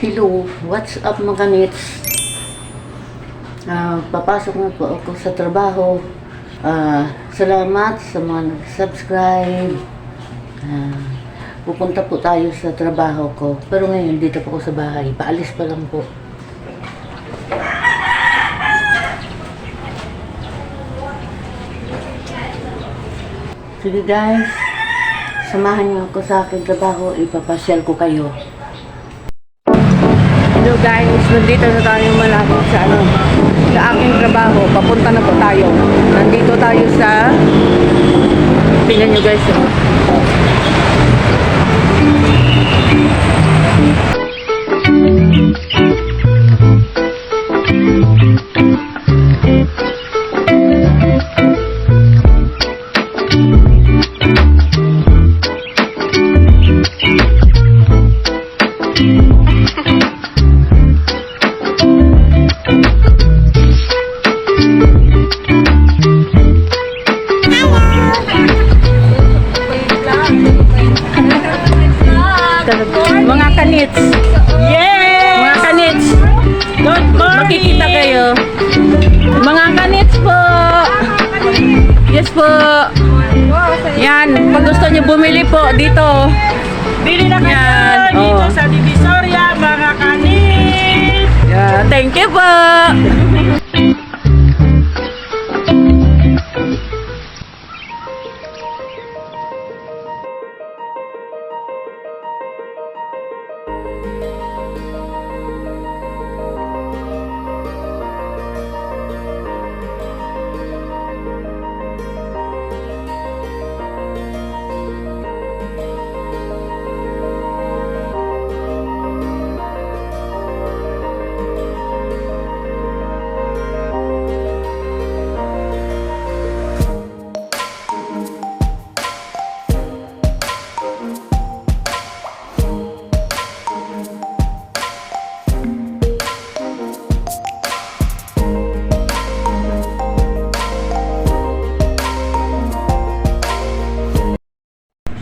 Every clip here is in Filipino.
Hello, what's up mga kanits? Papasok na po ako sa trabaho. Salamat sa mga nag-subscribe. Pupunta po tayo sa trabaho ko. Pero ngayon, dito po ako sa bahay. Paalis pa lang po. Sige guys, samahan niyo ako sa aking trabaho. Ipapasyal ko kayo. Hello guys, nandito na tayo malapit sa sa aking trabaho. Papunta na po tayo. Nandito tayo sa tingnan nyo guys. Mga kanits. Yes! Mga kanits. Good morning! Makikita kayo. Mga kanits po. Yes po. Yan. Pag gusto niyo bumili po dito. Bili na kayo Yan, dito oh. sa Divisoria, mga kanit! Yeah, thank you po.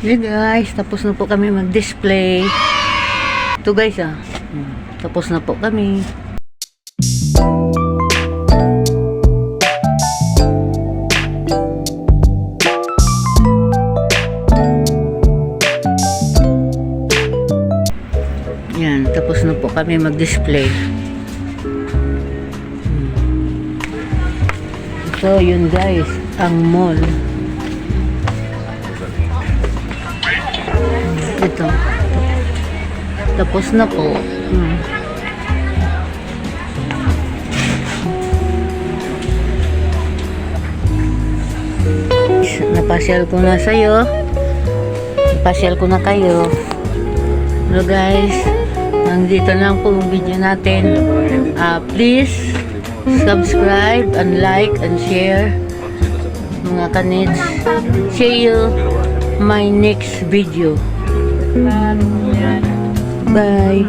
Hey guys, tapos na po kami mag-display. Ito guys tapos na po kami. Yan, tapos na po kami mag-display. So yun guys, ang mall. Ito. Tapos na po. Napasyal ko na sa'yo. Napasyal ko na kayo. Hello guys. Nandito lang po yung video natin. Please subscribe and like and share. Mga kanits. See you my next video. Bye.